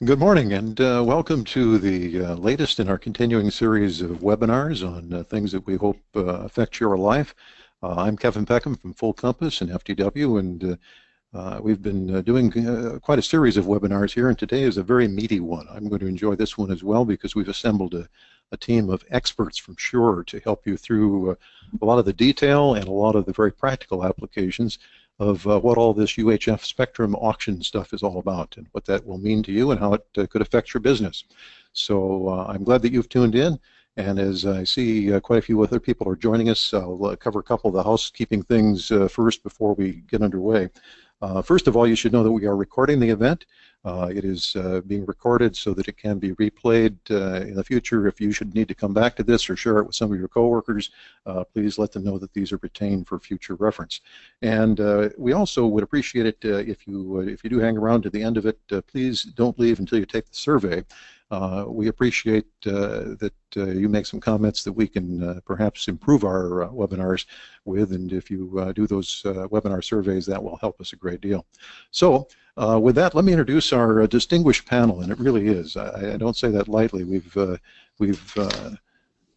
Good morning, and welcome to the latest in our continuing series of webinars on things that we hope affect your life. I'm Kevin Peckham from Full Compass and FTW, and we've been doing quite a series of webinars here, and today is a very meaty one. I'm going to enjoy this one as well because we've assembled a team of experts from Shure to help you through a lot of the detail and a lot of the very practical applications of what all this UHF spectrum auction stuff is all about and what that will mean to you and how it could affect your business. So I'm glad that you've tuned in, and as I see quite a few other people are joining us, I'll cover a couple of the housekeeping things first before we get underway. First of all, you should know that we are recording the event. It is being recorded so that it can be replayed in the future. If you should need to come back to this or share it with some of your coworkers, please let them know that these are retained for future reference. And we also would appreciate it if you do hang around to the end of it. Please don't leave until you take the survey. We appreciate that you make some comments that we can perhaps improve our webinars with, and if you do those webinar surveys, that will help us a great deal. So with that, let me introduce our distinguished panel, and it really is. I don't say that lightly. We've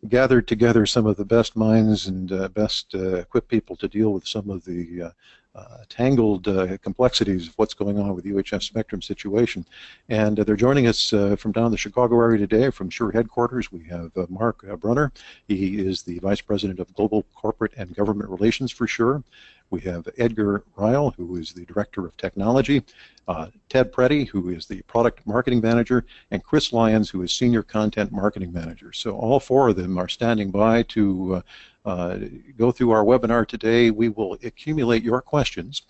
gathered together some of the best minds and best equipped people to deal with some of the tangled complexities of what's going on with the UHF spectrum situation. And they're joining us from down the Chicago area today from Shure headquarters. We have Mark Brunner. He is the Vice President of Global Corporate and Government Relations for Shure. We have Edgar Reihl, who is the Director of Technology, Toddy Pretty, who is the Product Marketing Manager, and Chris Lyons, who is Senior Content Marketing Manager. So all four of them are standing by to go through our webinar today. We will accumulate your questions.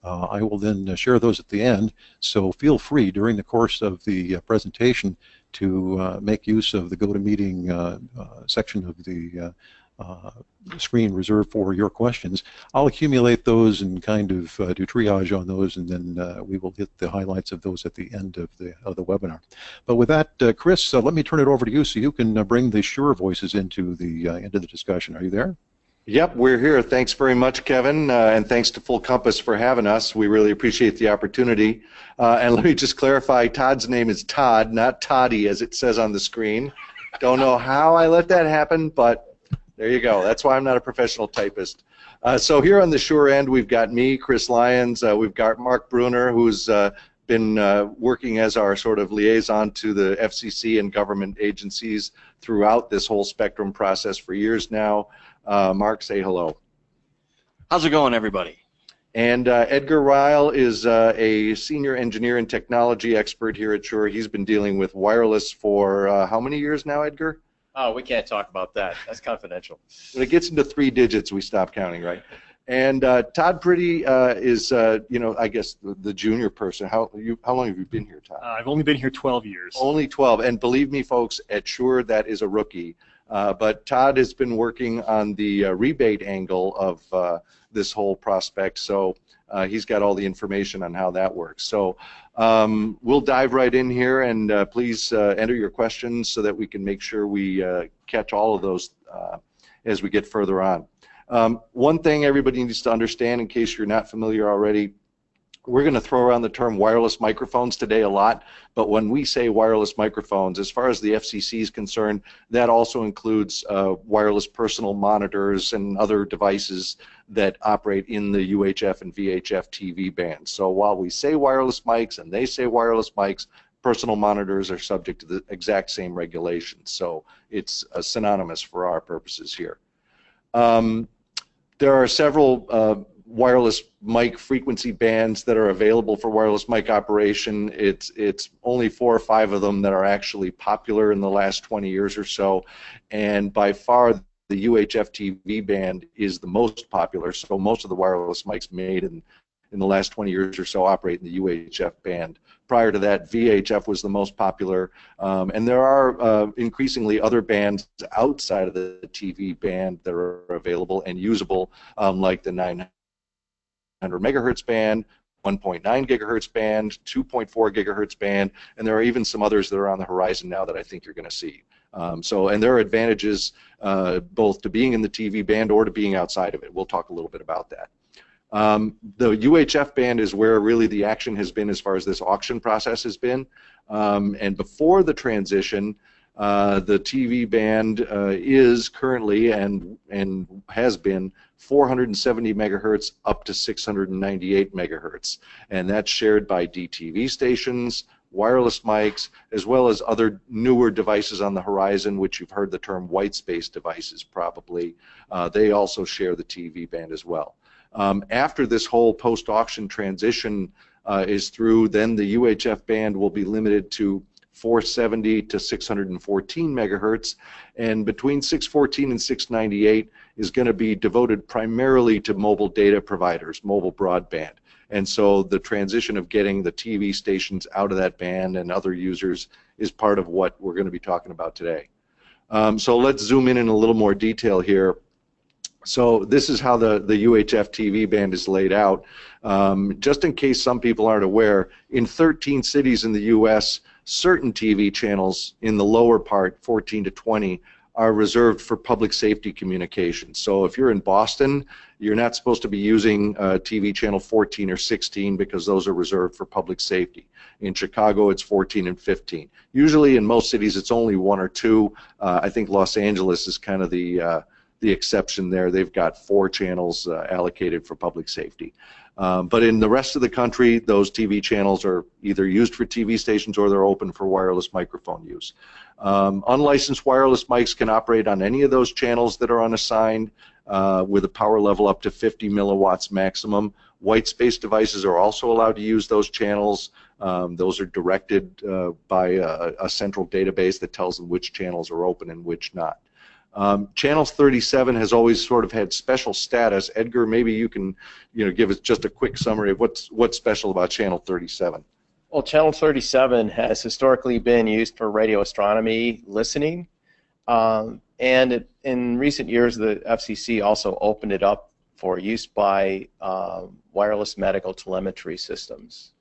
I will then share those at the end, so feel free during the course of the presentation to make use of the GoToMeeting section of the screen reserved for your questions. I'll accumulate those and kind of do triage on those, and then we will get the highlights of those at the end of the webinar. But with that, Chris, let me turn it over to you so you can bring the Shure voices into the discussion. Are you there? Yep, we're here. Thanks very much, Kevin, and thanks to Full Compass for having us. We really appreciate the opportunity. And let me just clarify, Todd's name is Todd, not Toddy, as it says on the screen. Don't know how I let that happen, but there you go. That's why I'm not a professional typist. So here on the Shure end, we've got me, Chris Lyons. We've got Mark Brunner, who's been working as our sort of liaison to the FCC and government agencies throughout this whole spectrum process for years now. Mark, say hello. How's it going, everybody? And Edgar Reihl is a senior engineer and technology expert here at Shure. He's been dealing with wireless for how many years now, Edgar? Oh, we can't talk about that. That's confidential. When it gets into 3 digits, we stop counting, right? And Toddy Pretty is, you know, I guess the junior person. How long have you been here, Todd? I've only been here 12 years. Only 12, and believe me, folks, at Shure, that is a rookie. But Todd has been working on the rebate angle of this whole prospect, so he's got all the information on how that works. So we'll dive right in here, and please enter your questions so that we can make sure we catch all of those as we get further on. One thing everybody needs to understand, in case you're not familiar already, we're going to throw around the term wireless microphones today a lot, but when we say wireless microphones, as far as the FCC is concerned, that also includes wireless personal monitors and other devices that operate in the UHF and VHF TV bands. So while we say wireless mics and they say wireless mics, personal monitors are subject to the exact same regulations. So it's synonymous for our purposes here. There are several wireless mic frequency bands that are available for wireless mic operation. It's only 4 or 5 of them that are actually popular in the last 20 years or so, and by far the UHF TV band is the most popular. So most of the wireless mics made in the last 20 years or so operate in the UHF band. Prior to that, VHF was the most popular, and there are increasingly other bands outside of the TV band that are available and usable, like the 900 megahertz band, 1.9 gigahertz band, 2.4 gigahertz band, and there are even some others that are on the horizon now that I think you're going to see. And there are advantages both to being in the TV band or to being outside of it. We'll talk a little bit about that. The UHF band is where really the action has been as far as this auction process has been. And before the transition, the TV band is currently and has been 470 megahertz up to 698 megahertz, and that's shared by DTV stations, wireless mics, as well as other newer devices on the horizon, which you've heard the term white space devices probably. They also share the TV band as well. After this whole post-auction transition is through, then the UHF band will be limited to 470 to 614 megahertz, and between 614 and 698 is going to be devoted primarily to mobile data providers, mobile broadband. And so the transition of getting the TV stations out of that band and other users is part of what we're going to be talking about today. So let's zoom in a little more detail here. So this is how the UHF TV band is laid out. Just in case some people aren't aware, in 13 cities in the U.S., certain TV channels in the lower part, 14 to 20, are reserved for public safety communications. So if you're in Boston, you're not supposed to be using TV channel 14 or 16 because those are reserved for public safety. In Chicago, it's 14 and 15. Usually in most cities, it's only one or two. I think Los Angeles is kind of the exception there. They've got 4 channels allocated for public safety. But in the rest of the country, those TV channels are either used for TV stations or they're open for wireless microphone use. Unlicensed wireless mics can operate on any of those channels that are unassigned with a power level up to 50 milliwatts maximum. White space devices are also allowed to use those channels. Those are directed by a central database that tells them which channels are open and which not. Channel 37 has always sort of had special status. Edgar, maybe you can, give us just a quick summary of what's special about Channel 37. Well, Channel 37 has historically been used for radio astronomy listening, and in recent years, the FCC also opened it up for use by wireless medical telemetry systems.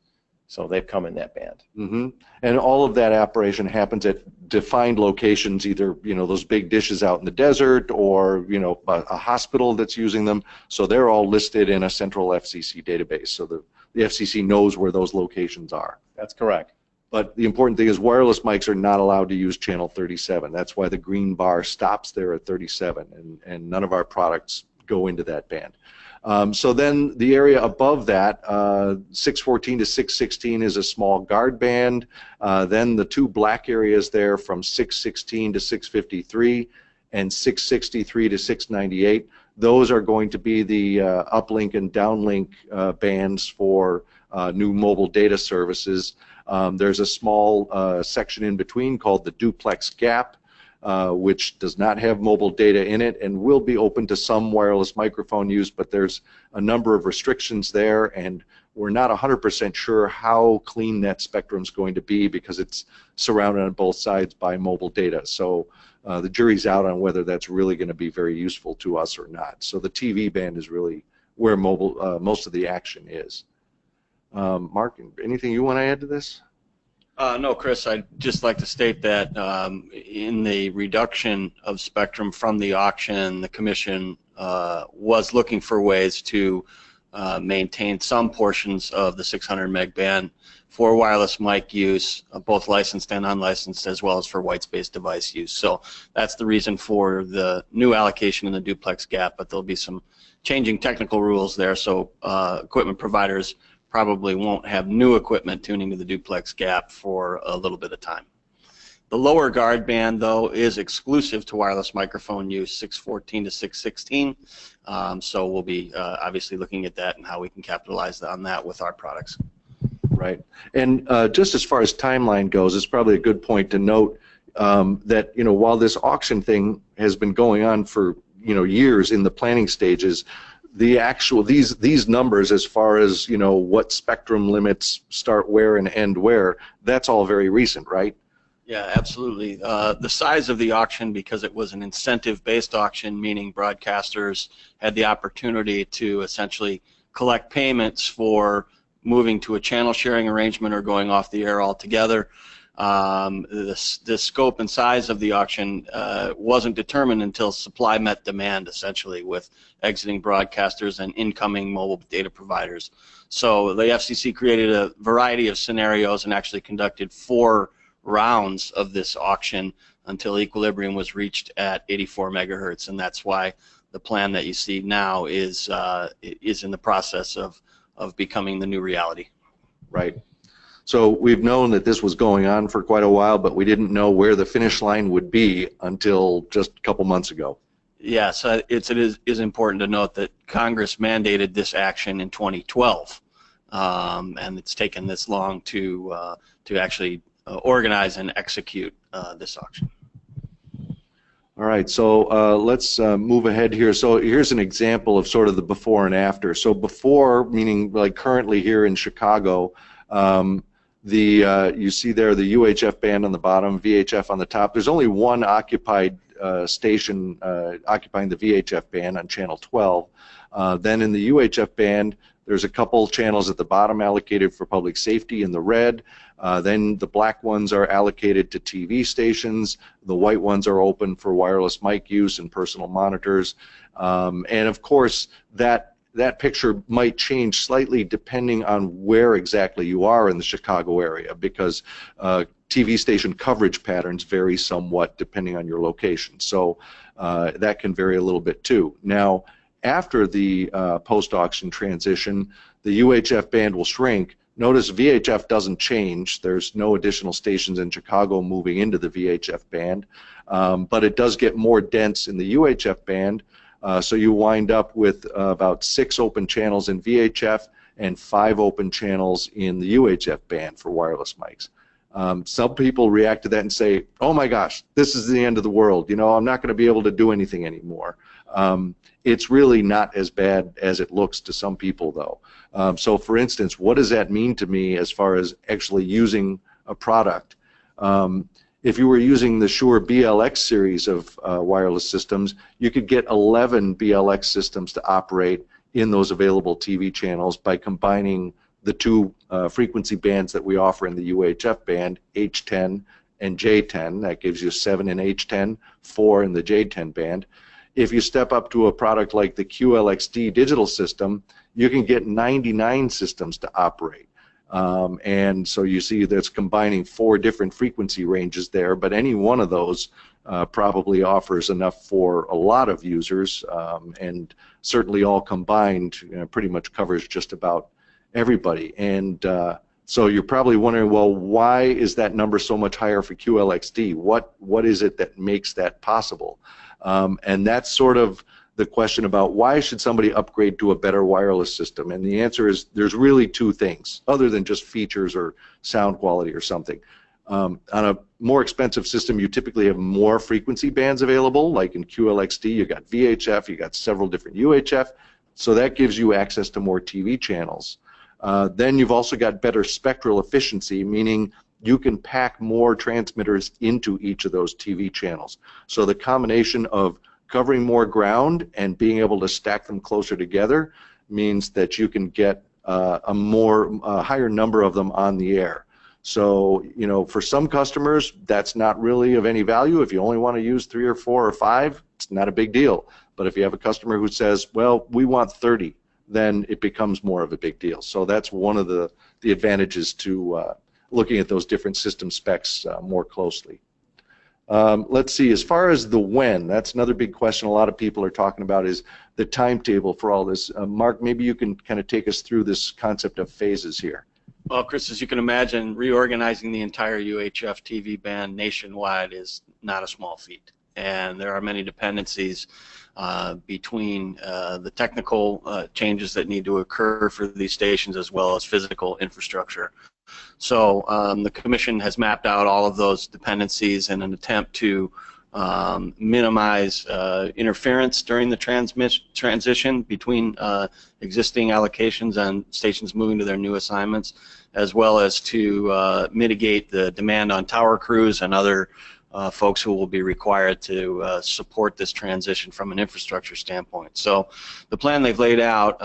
So they've come in that band. Mm-hmm. And all of that operation happens at defined locations, either those big dishes out in the desert or a hospital that's using them. So they're all listed in a central FCC database. So the FCC knows where those locations are. That's correct. But the important thing is wireless mics are not allowed to use channel 37. That's why the green bar stops there at 37, and none of our products go into that band. So then the area above that, 614 to 616 is a small guard band. Then the 2 black areas there from 616 to 653 and 663 to 698, those are going to be the uplink and downlink bands for new mobile data services. There's a small section in between called the duplex gap, which does not have mobile data in it and will be open to some wireless microphone use, but there's a number of restrictions there, and we're not 100% sure how clean that spectrum is going to be because it's surrounded on both sides by mobile data. So the jury's out on whether that's really going to be very useful to us or not. So the TV band is really where most of the action is. Mark, anything you want to add to this? No, Chris, I'd just like to state that in the reduction of spectrum from the auction, the Commission was looking for ways to maintain some portions of the 600 meg band for wireless mic use, both licensed and unlicensed, as well as for white space device use. So that's the reason for the new allocation in the duplex gap, but there'll be some changing technical rules there, so equipment providers probably won't have new equipment tuning to the duplex gap for a little bit of time. The lower guard band, though, is exclusive to wireless microphone use, 614 to 616. So we'll be obviously looking at that and how we can capitalize on that with our products. Right. And just as far as timeline goes, it's probably a good point to note that while this auction thing has been going on for years in the planning stages, the actual these numbers as far as what spectrum limits start where and end where, that's all very recent, right? Yeah, absolutely. The size of the auction, because it was an incentive-based auction, meaning broadcasters had the opportunity to essentially collect payments for moving to a channel sharing arrangement or going off the air altogether. The scope and size of the auction wasn't determined until supply met demand, essentially, with exiting broadcasters and incoming mobile data providers. So the FCC created a variety of scenarios and actually conducted 4 rounds of this auction until equilibrium was reached at 84 megahertz, and that's why the plan that you see now is in the process of becoming the new reality. Right. So we've known that this was going on for quite a while, but we didn't know where the finish line would be until just a couple months ago. Yes, it is important to note that Congress mandated this action in 2012, and it's taken this long to actually organize and execute this auction. All right, so let's move ahead here. So here's an example of sort of the before and after. So before, meaning like currently here in Chicago, you see there the UHF band on the bottom, VHF on the top. There's only one occupied station occupying the VHF band on channel 12. Then in the UHF band, there's a couple channels at the bottom allocated for public safety in the red. Then the black ones are allocated to TV stations. The white ones are open for wireless mic use and personal monitors. And of course, that picture might change slightly depending on where exactly you are in the Chicago area, because TV station coverage patterns vary somewhat depending on your location. So that can vary a little bit too. Now, after the post-auction transition, the UHF band will shrink. Notice VHF doesn't change. There's no additional stations in Chicago moving into the VHF band, but it does get more dense in the UHF band. So you wind up with about 6 open channels in VHF and 5 open channels in the UHF band for wireless mics. Some people react to that and say, oh my gosh, this is the end of the world. You know, I'm not going to be able to do anything anymore. It's really not as bad as it looks to some people, though. So for instance, what does that mean to me as far as actually using a product? If you were using the Shure BLX series of wireless systems, you could get 11 BLX systems to operate in those available TV channels by combining the 2 frequency bands that we offer in the UHF band, H10 and J10. That gives you 7 in H10, 4 in the J10 band. If you step up to a product like the QLXD digital system, you can get 99 systems to operate. And so you see that's combining 4 different frequency ranges there, but any one of those probably offers enough for a lot of users, and certainly all combined pretty much covers just about everybody. And so you're probably wondering, well, why is that number so much higher for QLXD? What is it that makes that possible? And that's sort of the question about why should somebody upgrade to a better wireless system. And the answer is there's really 2 things, other than just features or sound quality or something. On a more expensive system, you typically have more frequency bands available, like in QLXD, you got VHF, you got several different UHF, so that gives you access to more TV channels. Then you've also got better spectral efficiency, meaning you can pack more transmitters into each of those TV channels. So the combination of covering more ground and being able to stack them closer together means that you can get a higher number of them on the air. So, you know, for some customers, that's not really of any value. If you only want to use 3 or 4 or 5, it's not a big deal. But if you have a customer who says, well, we want 30, then it becomes more of a big deal. So that's one of the advantages to looking at those different system specs more closely. Let's see, as far as the when, that's another big question a lot of people are talking about, is the timetable for all this. Mark, maybe you can kind of take us through this concept of phases here. Well, Chris, as you can imagine, reorganizing the entire UHF TV band nationwide is not a small feat. And there are many dependencies between the technical changes that need to occur for these stations as well as physical infrastructure. So the Commission has mapped out all of those dependencies in an attempt to minimize interference during the transition between existing allocations and stations moving to their new assignments, as well as to mitigate the demand on tower crews and other folks who will be required to support this transition from an infrastructure standpoint. So the plan they've laid out,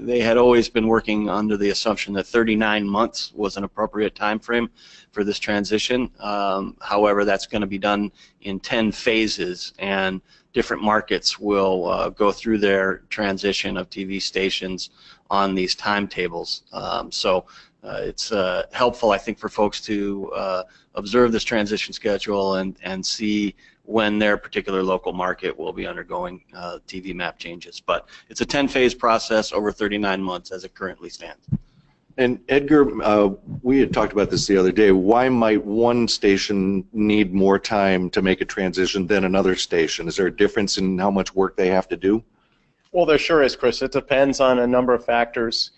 they had always been working under the assumption that 39 months was an appropriate time frame for this transition. However, that's going to be done in 10 phases, and different markets will go through their transition of TV stations on these timetables. It's helpful, I think, for folks to observe this transition schedule and see when their particular local market will be undergoing TV map changes. But it's a 10-phase process over 39 months as it currently stands. And Edgar, we had talked about this the other day. Why might one station need more time to make a transition than another station? Is there a difference in how much work they have to do? Well, there sure is, Chris. It depends on a number of factors.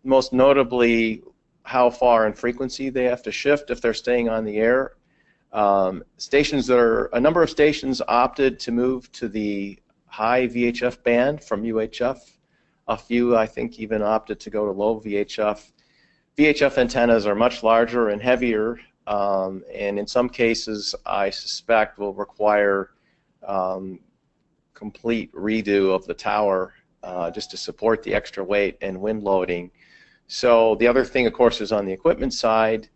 Most notably, how far in frequency they have to shift if they're staying on the air. A number of stations opted to move to the high VHF band from UHF. A few, I think, even opted to go to low VHF. VHF antennas are much larger and heavier, and in some cases, I suspect will require complete redo of the tower just to support the extra weight and wind loading. So the other thing, of course, is on the equipment side.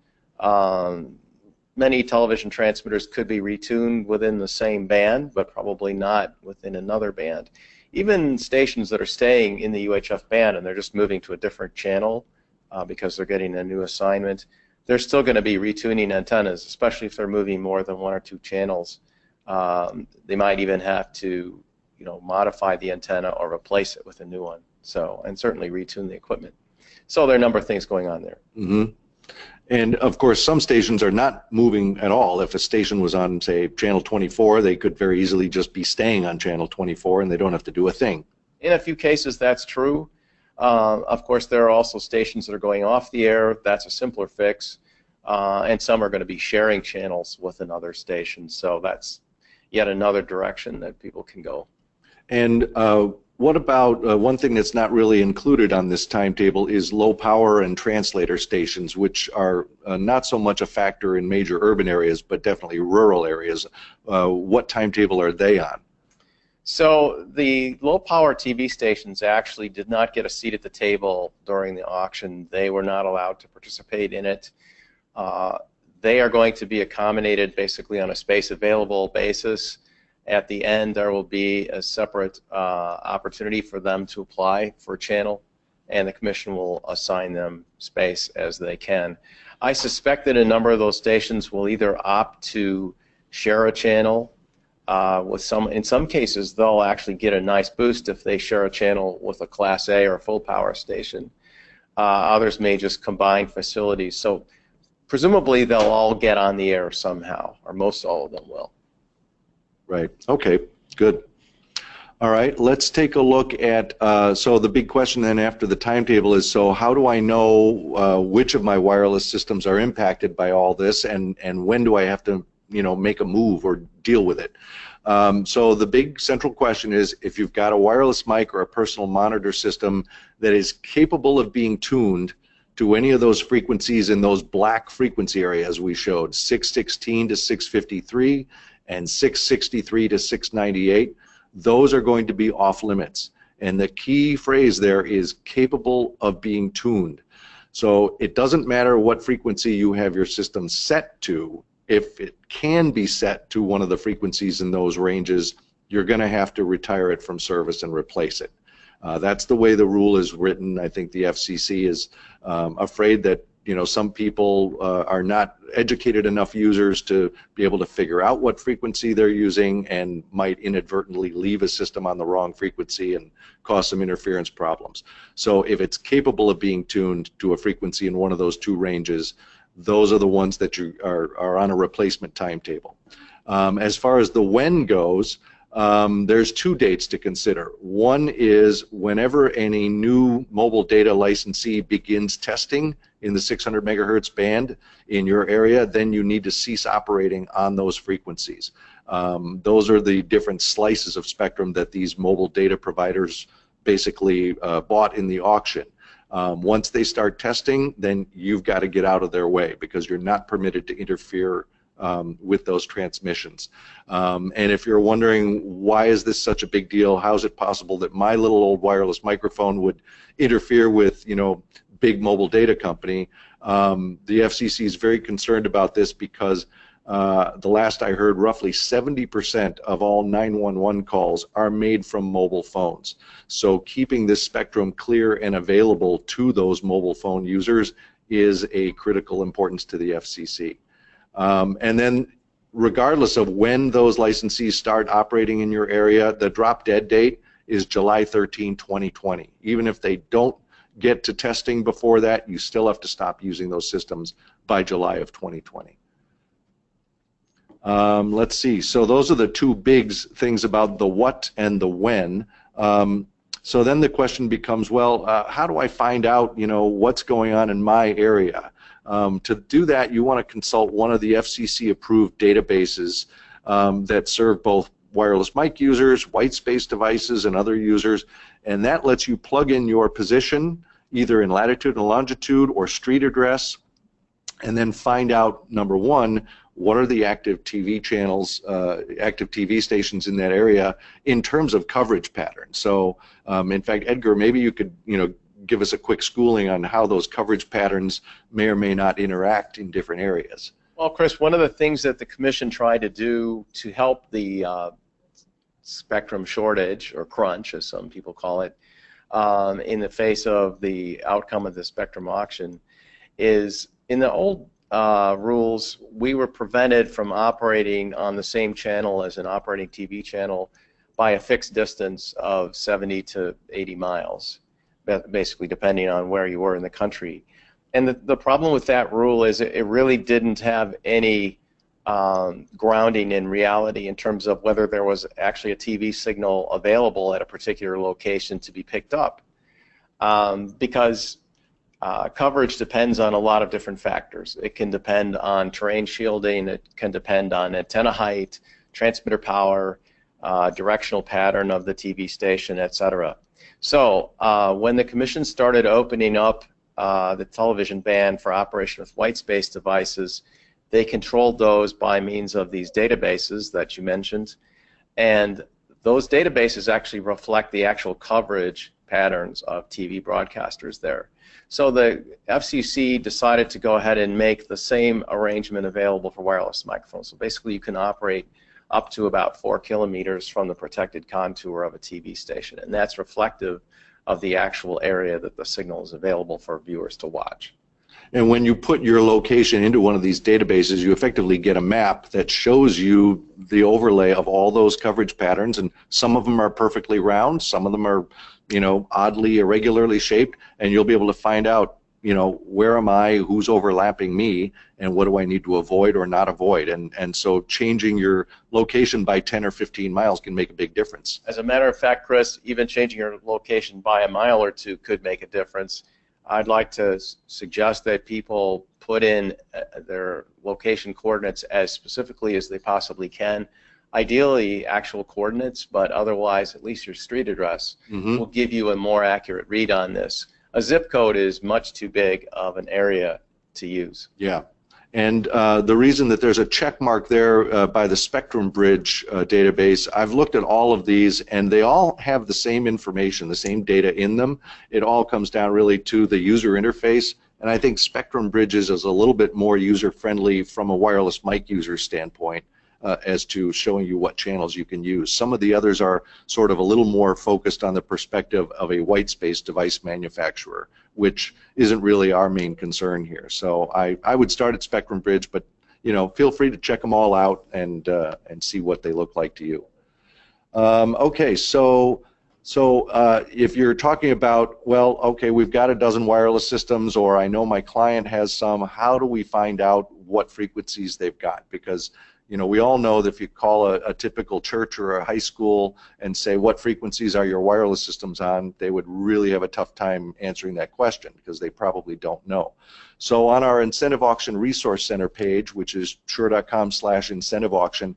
Many television transmitters could be retuned within the same band, but probably not within another band. Even stations that are staying in the UHF band and they're just moving to a different channel because they're getting a new assignment, they're still going to be retuning antennas, especially if they're moving more than one or two channels. They might even have to, modify the antenna or replace it with a new one. So, and certainly retune the equipment. So there are a number of things going on there. Mm-hmm. And of course, some stations are not moving at all. If a station was on, say, channel 24, they could very easily just be staying on channel 24 and they don't have to do a thing. In a few cases, that's true. Of course, there are also stations that are going off the air. That's a simpler fix. And some are going to be sharing channels with another station. So that's yet another direction that people can go. And what about one thing that's not really included on this timetable is low power and translator stations, which are not so much a factor in major urban areas, but definitely rural areas. What timetable are they on? So the low power TV stations actually did not get a seat at the table during the auction. They were not allowed to participate in it. They are going to be accommodated basically on a space available basis. At the end, there will be a separate opportunity for them to apply for a channel, and the Commission will assign them space as they can. I suspect that a number of those stations will either opt to share a channel in some cases, they'll actually get a nice boost if they share a channel with a Class A or full power station. Others may just combine facilities. So presumably, they'll all get on the air somehow, or most all of them will. Right. Okay. Good. All right. Let's take a look at. So the big question then after the timetable is: so how do I know which of my wireless systems are impacted by all this, and when do I have to, make a move or deal with it? So the big central question is: if you've got a wireless mic or a personal monitor system that is capable of being tuned to any of those frequencies in those black frequency areas we showed, 616 to 653. And 663 to 698, those are going to be off limits. And the key phrase there is capable of being tuned. So it doesn't matter what frequency you have your system set to. If it can be set to one of the frequencies in those ranges, you're going to have to retire it from service and replace it. That's the way the rule is written. I think the FCC is afraid that some people are not educated enough users to be able to figure out what frequency they're using and might inadvertently leave a system on the wrong frequency and cause some interference problems. So if it's capable of being tuned to a frequency in one of those two ranges, those are the ones that you are on a replacement timetable. As far as the when goes, there's two dates to consider. One is whenever any new mobile data licensee begins testing in the 600 megahertz band in your area, then you need to cease operating on those frequencies. Those are the different slices of spectrum that these mobile data providers basically bought in the auction. Once they start testing, then you've got to get out of their way because you're not permitted to interfere with those transmissions. And if you're wondering why is this such a big deal, how is it possible that my little old wireless microphone would interfere with, big mobile data company, the FCC is very concerned about this because the last I heard, roughly 70% of all 911 calls are made from mobile phones. So keeping this spectrum clear and available to those mobile phone users is a critical importance to the FCC. And then regardless of when those licensees start operating in your area, the drop dead date is July 13, 2020. Even if they don't get to testing before that, you still have to stop using those systems by July of 2020. Let's see, so those are the two big things about the what and the when. So then the question becomes, well, how do I find out, what's going on in my area? To do that, you want to consult one of the FCC approved databases that serve both wireless mic users, white space devices, and other users, and that lets you plug in your position either in latitude and longitude or street address, and then find out, number one, what are the active TV channels, active TV stations in that area in terms of coverage patterns. So in fact, Edgar, maybe you could give us a quick schooling on how those coverage patterns may or may not interact in different areas. Well, Chris, one of the things that the Commission tried to do to help the spectrum shortage, or crunch as some people call it, in the face of the outcome of the spectrum auction, is in the old rules, we were prevented from operating on the same channel as an operating TV channel by a fixed distance of 70 to 80 miles, basically depending on where you were in the country. And the problem with that rule is it really didn't have any grounding in reality in terms of whether there was actually a TV signal available at a particular location to be picked up. Because coverage depends on a lot of different factors. It can depend on terrain shielding, it can depend on antenna height, transmitter power, directional pattern of the TV station, etc. So when the Commission started opening up the television band for operation with white space devices, they controlled those by means of these databases that you mentioned, and those databases actually reflect the actual coverage patterns of TV broadcasters there. So the FCC decided to go ahead and make the same arrangement available for wireless microphones. So basically you can operate up to about 4 kilometers from the protected contour of a TV station, and that's reflective of the actual area that the signal is available for viewers to watch. And when you put your location into one of these databases, you effectively get a map that shows you the overlay of all those coverage patterns, and some of them are perfectly round, some of them are, oddly, irregularly shaped, and you'll be able to find out, where am I, who's overlapping me, and what do I need to avoid or not avoid. And so changing your location by 10 or 15 miles can make a big difference. As a matter of fact, Chris, even changing your location by a mile or two could make a difference. I'd like to suggest that people put in their location coordinates as specifically as they possibly can. Ideally, actual coordinates, but otherwise, at least your street address will give you a more accurate read on this. A zip code is much too big of an area to use. Yeah. And the reason that there's a check mark there by the Spectrum Bridge database, I've looked at all of these, and they all have the same information, the same data in them. It all comes down really to the user interface, and I think Spectrum Bridges is a little bit more user-friendly from a wireless mic user standpoint as to showing you what channels you can use. Some of the others are sort of a little more focused on the perspective of a white space device manufacturer, which isn't really our main concern here. So I would start at Spectrum Bridge, but feel free to check them all out and see what they look like to you. Okay, so if you're talking about, well, okay, we've got a dozen wireless systems, or I know my client has some, how do we find out what frequencies they've got? Because we all know that if you call a typical church or a high school and say, what frequencies are your wireless systems on, they would really have a tough time answering that question because they probably don't know. So on our Incentive Auction Resource Center page, which is shure.com/incentive auction,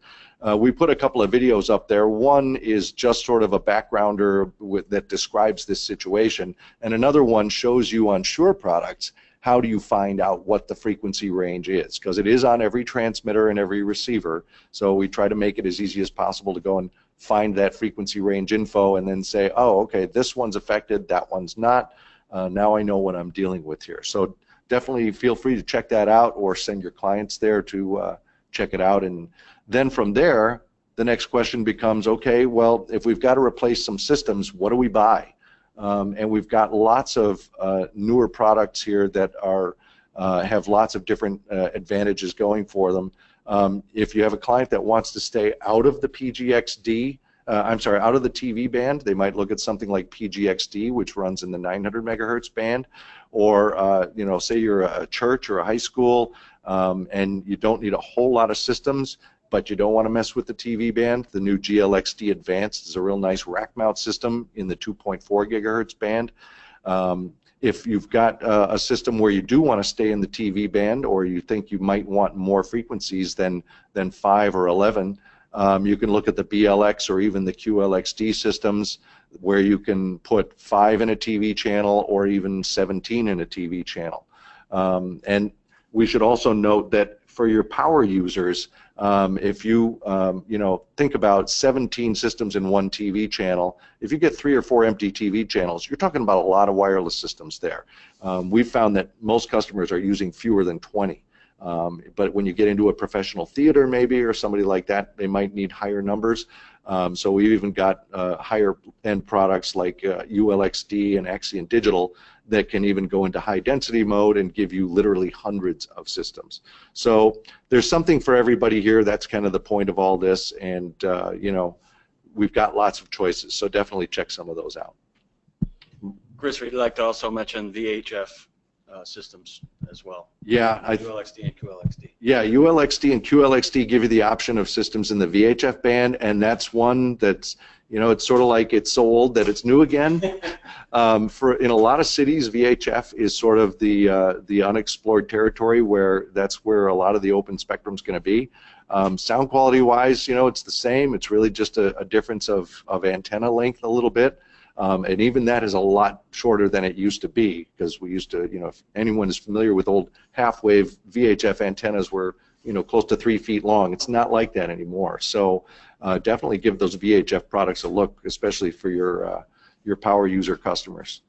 we put a couple of videos up there. One is just sort of a backgrounder that describes this situation, and another one shows you on Shure products how do you find out what the frequency range is? Because it is on every transmitter and every receiver, so we try to make it as easy as possible to go and find that frequency range info and then say, oh, okay, this one's affected, that one's not. Now I know what I'm dealing with here. So definitely feel free to check that out or send your clients there to check it out. And then from there, the next question becomes, okay, well, if we've got to replace some systems, what do we buy? And we've got lots of newer products here that are have lots of different advantages going for them. If you have a client that wants to stay out of the PGXD, out of the TV band, they might look at something like PGXD, which runs in the 900 megahertz band, or you know, say you're a church or a high school, and you don't need a whole lot of systems, but you don't want to mess with the TV band. The new GLXD Advanced is a real nice rack mount system in the 2.4 gigahertz band. If you've got a system where you do want to stay in the TV band, or you think you might want more frequencies than 5 or 11, you can look at the BLX or even the QLXD systems, where you can put 5 in a TV channel or even 17 in a TV channel. And we should also note that for your power users, if you think about 17 systems in one TV channel, if you get 3 or 4 empty TV channels, you're talking about a lot of wireless systems there. We've found that most customers are using fewer than 20. But when you get into a professional theater maybe, or somebody like that, they might need higher numbers. So we've even got higher end products like ULXD and Axion Digital that can even go into high density mode and give you literally hundreds of systems. So there's something for everybody here. That's kind of the point of all this, and you know, we've got lots of choices, so definitely check some of those out. Chris, we'd like to also mention VHF systems as well. Yeah, ULXD and QLXD. Yeah, ULXD and QLXD give you the option of systems in the VHF band, and that's one that's, you know, it's sort of like it's so old that it's new again. In a lot of cities, VHF is sort of the unexplored territory, where that's where a lot of the open spectrum is going to be. Sound quality wise, you know, it's the same. It's really just a difference of antenna length a little bit. And even that is a lot shorter than it used to be, because we used to, you know, if anyone is familiar with old half-wave VHF antennas, were, you know, close to 3 feet long. It's not like that anymore. So definitely give those VHF products a look, especially for your power user customers.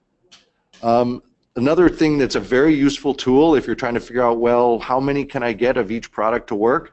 Another thing that's a very useful tool if you're trying to figure out, well, how many can I get of each product to work?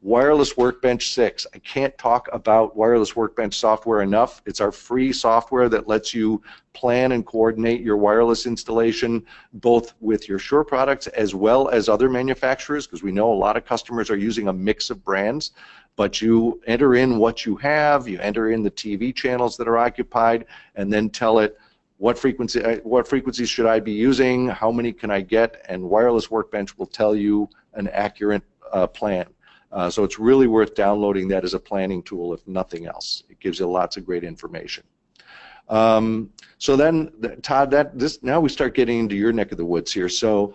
Wireless Workbench 6. I can't talk about Wireless Workbench software enough. It's our free software that lets you plan and coordinate your wireless installation, both with your Shure products as well as other manufacturers, because we know a lot of customers are using a mix of brands. But you enter in what you have, you enter in the TV channels that are occupied, and then tell it what frequencies should I be using, how many can I get, and Wireless Workbench will tell you an accurate plan. So it's really worth downloading that as a planning tool, if nothing else. It gives you lots of great information. So then, Todd, now we start getting into your neck of the woods here. So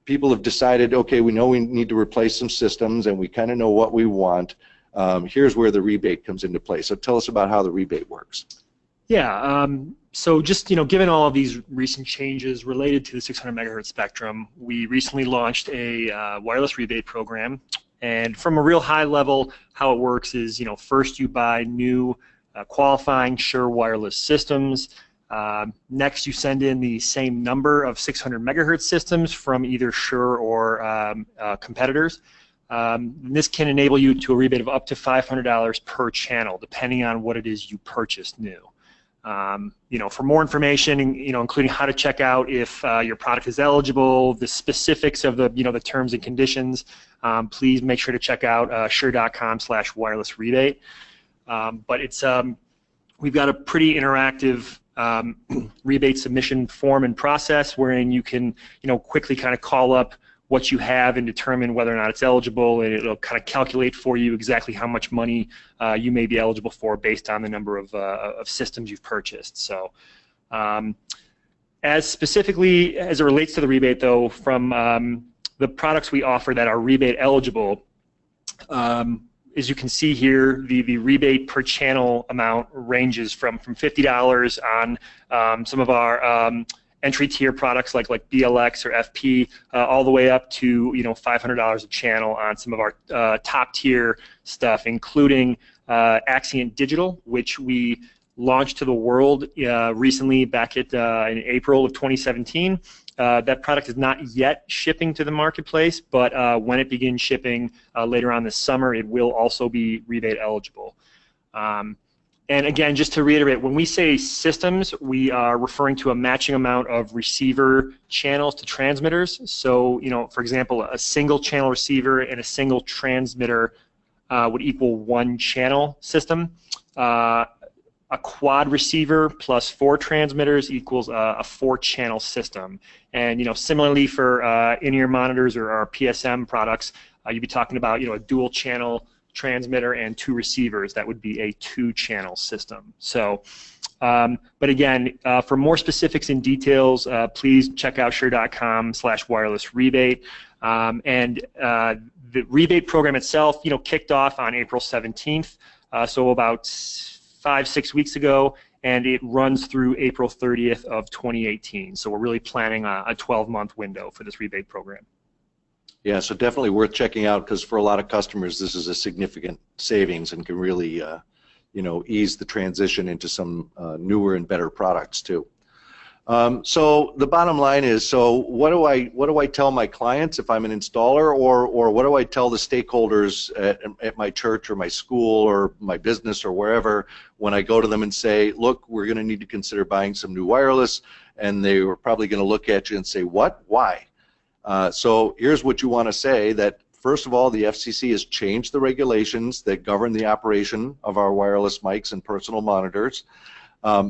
people have decided, okay, we know we need to replace some systems, and we kind of know what we want. Here's where the rebate comes into play. So tell us about how the rebate works. Yeah. So just, you know, given all of these recent changes related to the 600 megahertz spectrum, we recently launched a wireless rebate program. And from a real high level, how it works is, you know, first you buy new qualifying Shure wireless systems. Next, you send in the same number of 600 megahertz systems from either Shure or competitors. This can enable you to a rebate of up to $500 per channel, depending on what it is you purchased new. You know, for more information, you know, including how to check out if your product is eligible, the specifics of the, you know, the terms and conditions, please make sure to check out shure.com/wireless rebate. But it's we've got a pretty interactive rebate submission form and process, wherein you can, you know, quickly kind of call up what you have and determine whether or not it's eligible, and it'll kind of calculate for you exactly how much money you may be eligible for based on the number of systems you've purchased. So as specifically as it relates to the rebate, though, from the products we offer that are rebate eligible, as you can see here, the rebate per channel amount ranges from $50 on some of our entry tier products like BLX or FP, all the way up to $500 a channel on some of our top tier stuff, including Axient Digital, which we launched to the world recently back in April of 2017. That product is not yet shipping to the marketplace, but when it begins shipping later on this summer, it will also be rebate eligible. And again, just to reiterate, when we say systems, we are referring to a matching amount of receiver channels to transmitters. So, for example, a single channel receiver and a single transmitter would equal one channel system. A quad receiver plus 4 transmitters equals a 4-channel system. And similarly for in-ear monitors or our PSM products, you'd be talking about a dual-channel transmitter and 2 receivers. That would be a 2-channel system. So, but again, for more specifics and details, please check out Shure.com/wireless rebate. And the rebate program itself, kicked off on April 17th, so about 5-6 weeks ago, and it runs through April 30th of 2018. So we're really planning a 12-month window for this rebate program. Yeah, so definitely worth checking out, because for a lot of customers, this is a significant savings and can really, ease the transition into some newer and better products too. So the bottom line is, so what do I tell my clients if I'm an installer, or what do I tell the stakeholders at my church or my school or my business or wherever when I go to them and say, look, we're going to need to consider buying some new wireless, and they were probably going to look at you and say, what? Why? So here's what you want to say, that first of all, the FCC has changed the regulations that govern the operation of our wireless mics and personal monitors.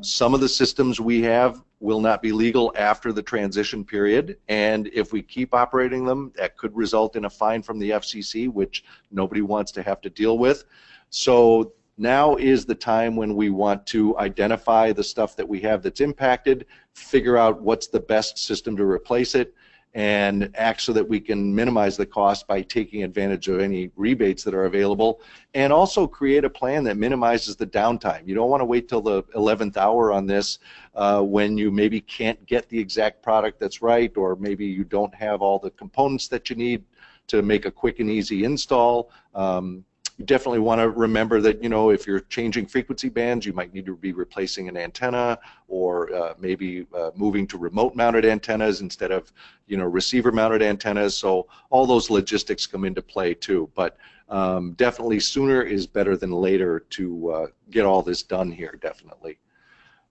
Some of the systems we have will not be legal after the transition period, and if we keep operating them, that could result in a fine from the FCC, which nobody wants to have to deal with. So now is the time when we want to identify the stuff that we have that's impacted, figure out what's the best system to replace it, and act so that we can minimize the cost by taking advantage of any rebates that are available, and also create a plan that minimizes the downtime. You don't want to wait till the 11th hour on this when you maybe can't get the exact product that's right, or maybe you don't have all the components that you need to make a quick and easy install. You definitely want to remember that, if you're changing frequency bands, you might need to be replacing an antenna, or maybe moving to remote-mounted antennas instead of, receiver-mounted antennas. So all those logistics come into play too. But definitely sooner is better than later to get all this done here, definitely.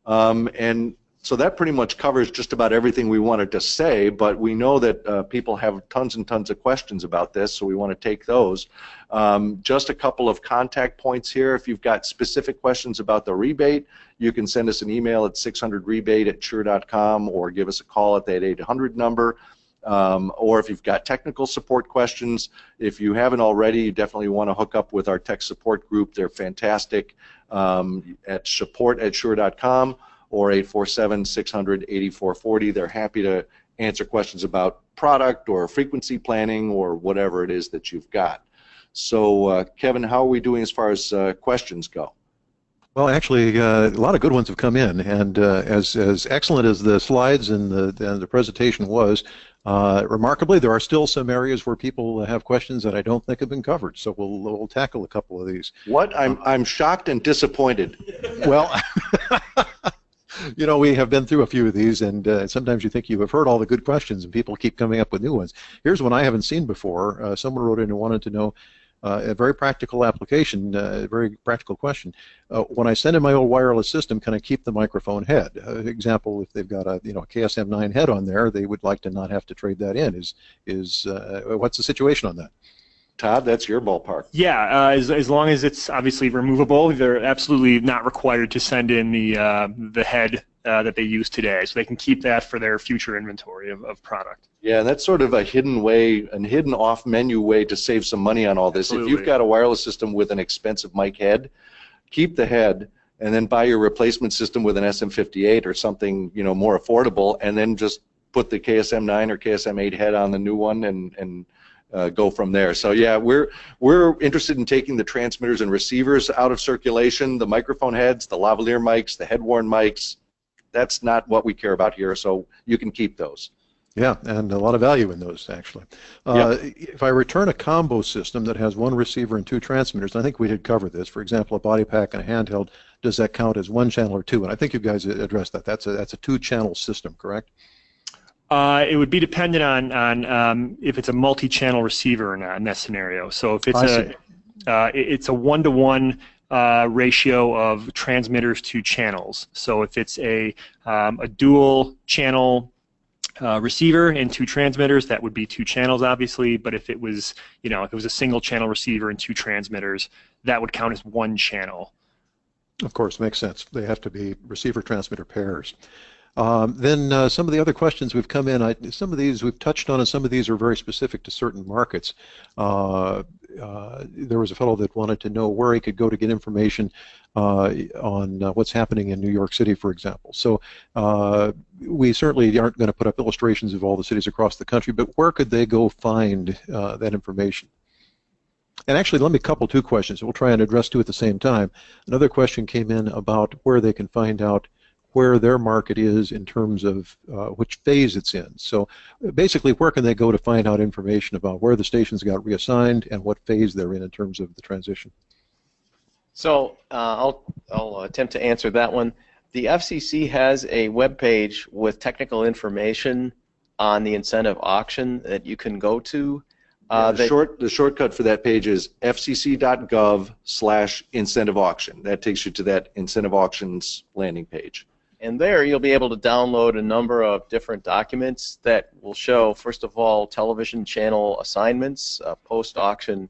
And so that pretty much covers just about everything we wanted to say, but we know that people have tons and tons of questions about this, so we want to take those. Just a couple of contact points here. If you've got specific questions about the rebate, you can send us an email at 600rebate@shure.com, or give us a call at that 800 number. Or if you've got technical support questions, if you haven't already, you definitely want to hook up with our tech support group. They're fantastic, at support@shure.com. or 847-600-8440. They're happy to answer questions about product or frequency planning or whatever it is that you've got. So, Kevin, how are we doing as far as questions go? Well, actually, a lot of good ones have come in, and as excellent as the slides and the presentation was, remarkably, there are still some areas where people have questions that I don't think have been covered. So we'll tackle a couple of these. What? I'm shocked and disappointed. Well, we have been through a few of these, and sometimes you think you have heard all the good questions, and people keep coming up with new ones. Here's one I haven't seen before. Someone wrote in and wanted to know a very practical application, a very practical question. When I send in my old wireless system, can I keep the microphone head? Example, if they've got a KSM9 head on there, they would like to not have to trade that in. What's the situation on that? Todd, that's your ballpark. Yeah, as long as it's obviously removable, they're absolutely not required to send in the head that they use today, so they can keep that for their future inventory of product. Yeah, that's sort of a hidden way, a hidden off-menu way to save some money on all this. Absolutely. If you've got a wireless system with an expensive mic head, keep the head, and then buy your replacement system with an SM58 or something, more affordable, and then just put the KSM9 or KSM8 head on the new one and go from there. So yeah, we're interested in taking the transmitters and receivers out of circulation, the microphone heads, the lavalier mics, the head-worn mics, that's not what we care about here, so you can keep those. Yeah, and a lot of value in those, actually. If I return a combo system that has one receiver and two transmitters, and I think we did cover this, for example, a body pack and a handheld, does that count as one channel or two? And I think you guys addressed that. That's a two-channel system, correct? It would be dependent on if it's a multi-channel receiver or not in that scenario. So if it's it's a one-to-one ratio of transmitters to channels. So if it's a dual channel receiver and two transmitters, that would be two channels, obviously. But if it was, if it was a single channel receiver and two transmitters, that would count as one channel. Of course, makes sense. They have to be receiver-transmitter pairs. Then some of the other questions we've come in, some of these we've touched on, and some of these are very specific to certain markets. There was a fellow that wanted to know where he could go to get information on what's happening in New York City, for example. So we certainly aren't going to put up illustrations of all the cities across the country, but where could they go find that information? And actually, let me couple two questions. We'll try and address two at the same time. Another question came in about where they can find out where their market is in terms of which phase it's in. So basically, where can they go to find out information about where the stations got reassigned and what phase they're in terms of the transition? So I'll attempt to answer that one. The FCC has a web page with technical information on the incentive auction that you can go to. The shortcut for that page is fcc.gov/incentive auction. That takes you to that incentive auctions landing page. And there you'll be able to download a number of different documents that will show, first of all, television channel assignments, post-auction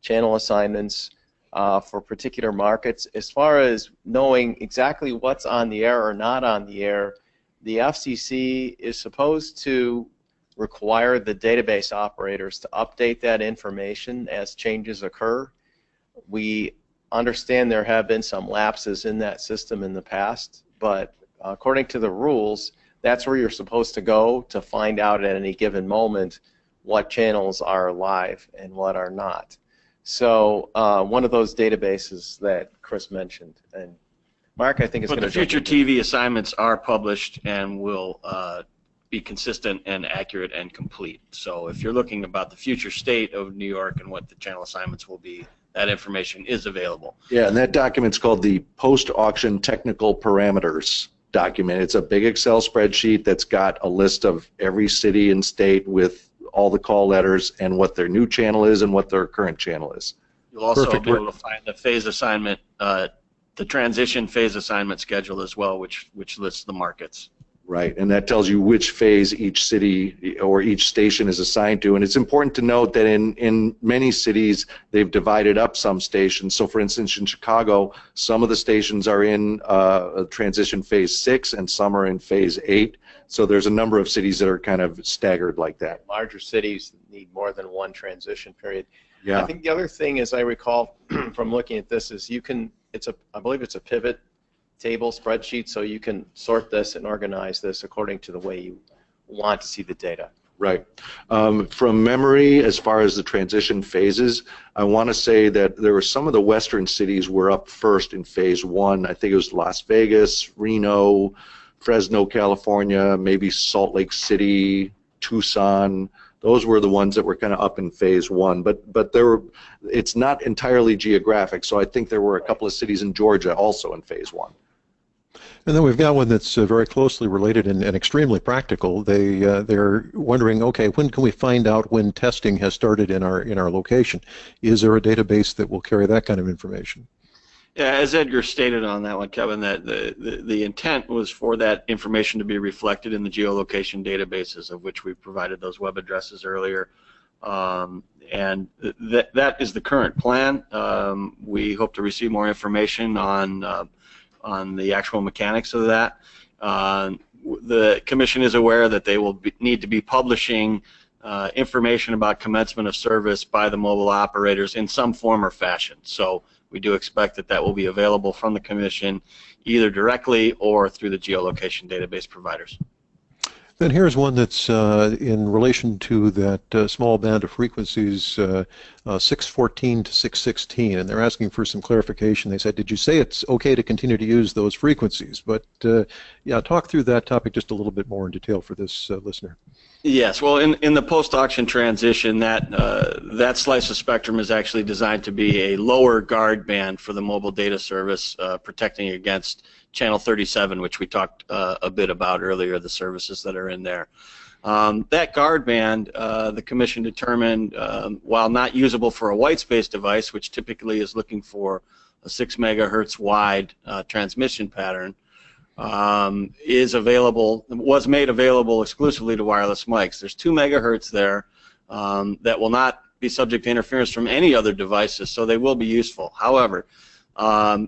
channel assignments for particular markets. As far as knowing exactly what's on the air or not on the air, the FCC is supposed to require the database operators to update that information as changes occur. We understand there have been some lapses in that system in the past, but according to the rules, that's where you're supposed to go to find out at any given moment what channels are live and what are not. So one of those databases that Chris mentioned, and Mark, I think, is going to. But the future TV assignments are published and will be consistent and accurate and complete. So if you're looking about the future state of New York and what the channel assignments will be, that information is available. Yeah, and that document's called the Post-Auction Technical Parameters document. It's a big Excel spreadsheet that's got a list of every city and state with all the call letters and what their new channel is and what their current channel is. You'll also be able to find the phase assignment, the transition phase assignment schedule as well, which lists the markets. Right, and that tells you which phase each city or each station is assigned to. And it's important to note that in many cities, they've divided up some stations. So for instance, in Chicago, some of the stations are in transition phase 6 and some are in phase 8. So there's a number of cities that are kind of staggered like that. Larger cities need more than one transition period. Yeah. I think the other thing, as I recall from looking at this, is you can, I believe it's a pivot table spreadsheet, so you can sort this and organize this according to the way you want to see the data. Right. From memory, as far as the transition phases, I want to say that there were some of the western cities were up first in phase 1. I think it was Las Vegas, Reno, Fresno, California, maybe Salt Lake City, Tucson. Those were the ones that were kind of up in phase 1, but there were, it's not entirely geographic, so I think there were a couple of cities in Georgia also in phase 1. And then we've got one that's very closely related and extremely practical. They're wondering, okay, when can we find out when testing has started in our location? Is there a database that will carry that kind of information? Yeah, as Edgar stated on that one, Kevin, that the intent was for that information to be reflected in the geolocation databases, of which we provided those web addresses earlier. And that is the current plan. We hope to receive more information on the actual mechanics of that. The Commission is aware that they will need to be publishing information about commencement of service by the mobile operators in some form or fashion. So we do expect that will be available from the Commission either directly or through the geolocation database providers. And here's one that's in relation to that small band of frequencies, 614 to 616, and they're asking for some clarification. They said, did you say it's okay to continue to use those frequencies? But yeah, talk through that topic just a little bit more in detail for this listener. Yes, well, in the post-auction transition, that slice of spectrum is actually designed to be a lower guard band for the mobile data service, protecting against channel 37, which we talked a bit about earlier, the services that are in there. That guard band, the Commission determined, while not usable for a white space device, which typically is looking for a 6 megahertz wide transmission pattern, was made available exclusively to wireless mics. There's 2 megahertz there that will not be subject to interference from any other devices, so they will be useful. However,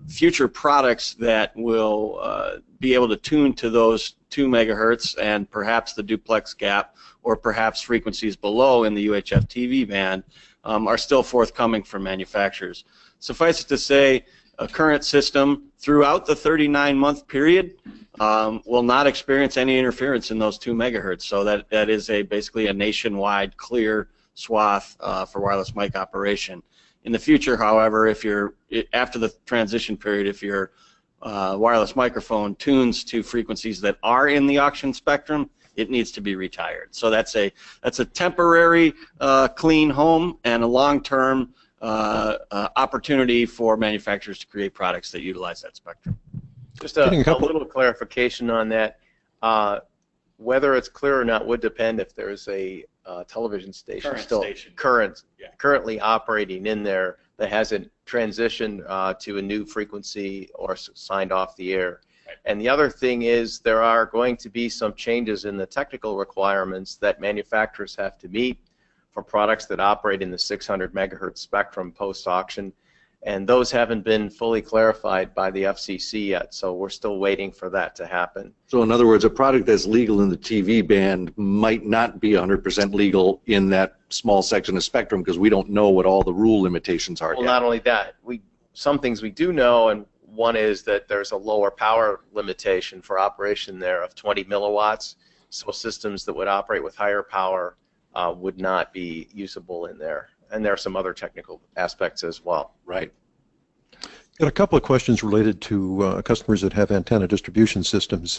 future products that will be able to tune to those 2 megahertz and perhaps the duplex gap or perhaps frequencies below in the UHF TV band are still forthcoming from manufacturers. Suffice it to say, a current system throughout the 39-month period will not experience any interference in those 2 megahertz. So that is basically a nationwide clear swath for wireless mic operation. In the future, however, after the transition period, if your wireless microphone tunes to frequencies that are in the auction spectrum, it needs to be retired. So that's a temporary clean home and a long-term opportunity for manufacturers to create products that utilize that spectrum. Just a little clarification on that. Whether it's clear or not would depend if there's a television station currently operating in there that hasn't transitioned to a new frequency or signed off the air. Right. And the other thing is there are going to be some changes in the technical requirements that manufacturers have to meet for products that operate in the 600 megahertz spectrum post-auction, and those haven't been fully clarified by the FCC yet, so we're still waiting for that to happen. So in other words, a product that's legal in the TV band might not be 100% legal in that small section of spectrum because we don't know what all the rule limitations are Well, yet. not only that, some things we do know, and one is that there's a lower power limitation for operation there of 20 milliwatts, so systems that would operate with higher power would not be usable in there. And there are some other technical aspects as well. Right. Got a couple of questions related to customers that have antenna distribution systems,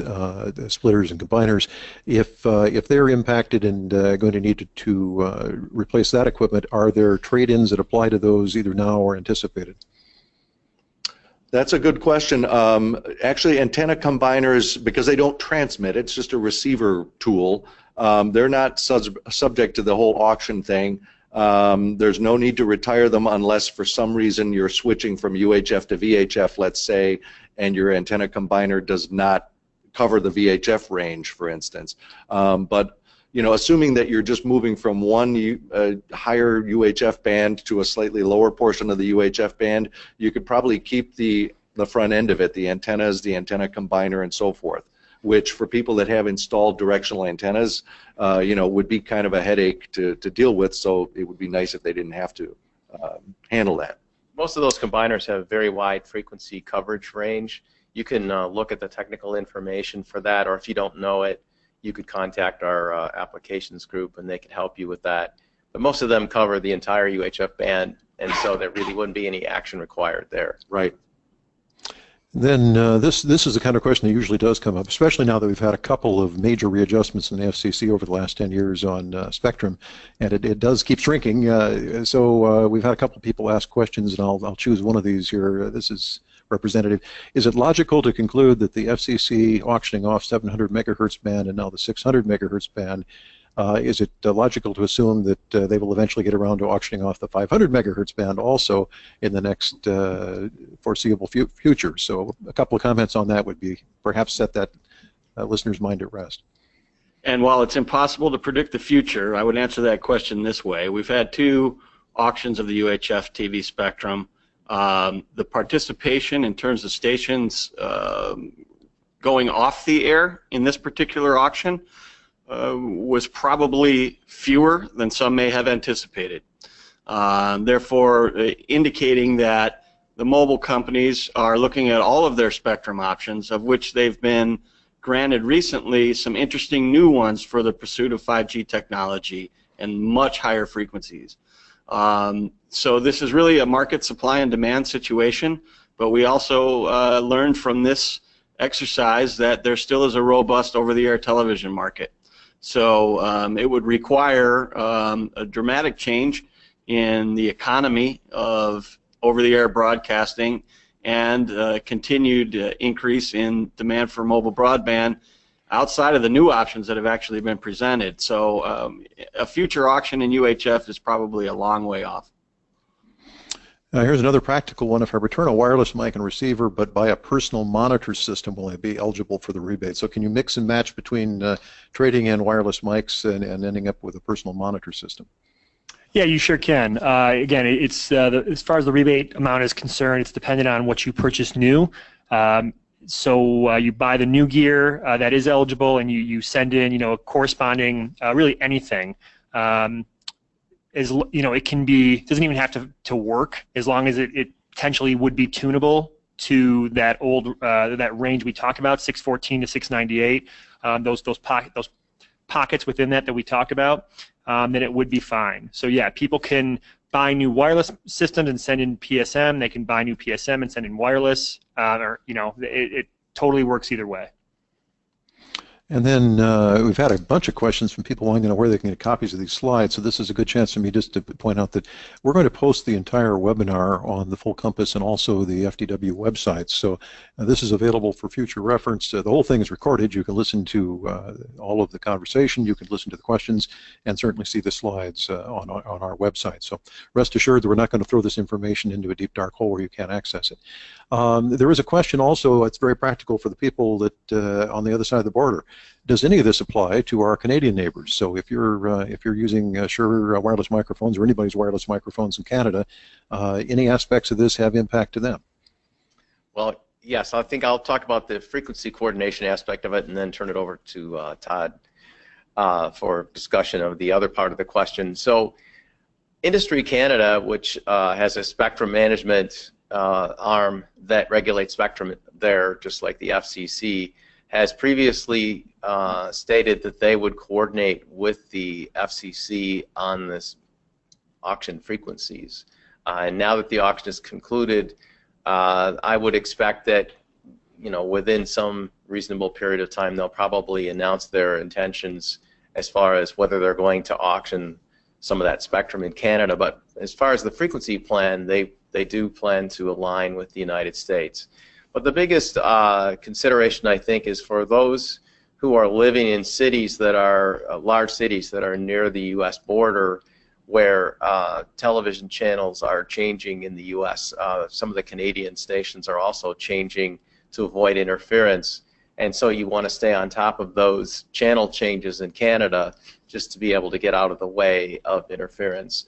splitters and combiners. If they're impacted and going to need to replace that equipment, are there trade-ins that apply to those either now or anticipated? That's a good question. Actually, antenna combiners, because they don't transmit, it's just a receiver tool, they're not subject to the whole auction thing. There's no need to retire them unless for some reason you're switching from UHF to VHF, let's say, and your antenna combiner does not cover the VHF range, for instance. But you know, assuming that you're just moving from one higher UHF band to a slightly lower portion of the UHF band, you could probably keep the front end of it, the antennas, the antenna combiner, and so forth, which for people that have installed directional antennas, you know, would be kind of a headache to deal with, so it would be nice if they didn't have to handle that. Most of those combiners have very wide frequency coverage range. You can look at the technical information for that, or if you don't know it, you could contact our applications group and they could help you with that. But most of them cover the entire UHF band, and so there really wouldn't be any action required there. Right. Then this is the kind of question that usually does come up, especially now that we've had a couple of major readjustments in the FCC over the last 10 years on spectrum, and it does keep shrinking. So we've had a couple of people ask questions, and I'll choose one of these here. This is representative. Is it logical to conclude that the FCC auctioning off 700 megahertz band and now the 600 megahertz band, is it logical to assume that they will eventually get around to auctioning off the 500 megahertz band also in the next foreseeable future? So a couple of comments on that would be perhaps set that listener's mind at rest. And while it's impossible to predict the future, I would answer that question this way. We've had 2 auctions of the UHF TV spectrum. The participation in terms of stations going off the air in this particular auction was probably fewer than some may have anticipated. Therefore, indicating that the mobile companies are looking at all of their spectrum options, of which they've been granted recently some interesting new ones for the pursuit of 5G technology and much higher frequencies. So this is really a market supply and demand situation, but we also learned from this exercise that there still is a robust over-the-air television market. So it would require a dramatic change in the economy of over-the-air broadcasting and continued increase in demand for mobile broadband outside of the new options that have actually been presented. So a future auction in UHF is probably a long way off. Here's another practical one. If I return a wireless mic and receiver but buy a personal monitor system, will I be eligible for the rebate? So can you mix and match between trading in wireless mics and ending up with a personal monitor system? Yeah, you sure can. Again, it's as far as the rebate amount is concerned, it's dependent on what you purchase new. So you buy the new gear that is eligible, and you send in, a corresponding really anything. It can be, doesn't even have to work, as long as it potentially would be tunable to that old that range we talked about, 614 to 698. Those pockets within that we talked about. Then it would be fine. So yeah, people can buy new wireless systems and send in PSM. They can buy new PSM and send in wireless. It totally works either way. And then we've had a bunch of questions from people wanting to know where they can get copies of these slides. So this is a good chance for me just to point out that we're going to post the entire webinar on the Full Compass and also the FDW website. So this is available for future reference. The whole thing is recorded. You can listen to all of the conversation. You can listen to the questions and certainly see the slides on our website. So rest assured that we're not going to throw this information into a deep dark hole where you can't access it. There is a question also, it's very practical for the people that on the other side of the border. Does any of this apply to our Canadian neighbors? So if you're using Shure wireless microphones or anybody's wireless microphones in Canada, any aspects of this have impact to them? Well, yes, I think I'll talk about the frequency coordination aspect of it and then turn it over to Todd for discussion of the other part of the question. So Industry Canada, which has a spectrum management arm that regulates spectrum there, just like the FCC, has previously stated that they would coordinate with the FCC on this auction frequencies. And now that the auction is concluded, I would expect that within some reasonable period of time they'll probably announce their intentions as far as whether they're going to auction some of that spectrum in Canada. But as far as the frequency plan, they do plan to align with the United States. But the biggest consideration, I think, is for those who are living in cities that are large cities that are near the U.S. border, where television channels are changing in the U.S. Some of the Canadian stations are also changing to avoid interference, and so you want to stay on top of those channel changes in Canada just to be able to get out of the way of interference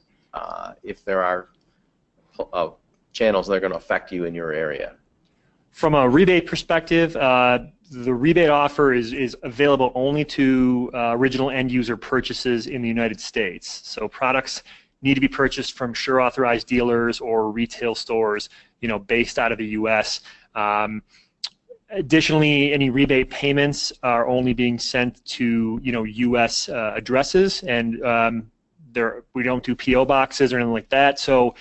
if there are channels that are going to affect you in your area. From a rebate perspective, the rebate offer is available only to original end user purchases in the United States. So products need to be purchased from Shure authorized dealers or retail stores, based out of the U.S. Additionally, any rebate payments are only being sent to U.S. addresses, and we don't do PO boxes or anything like that. So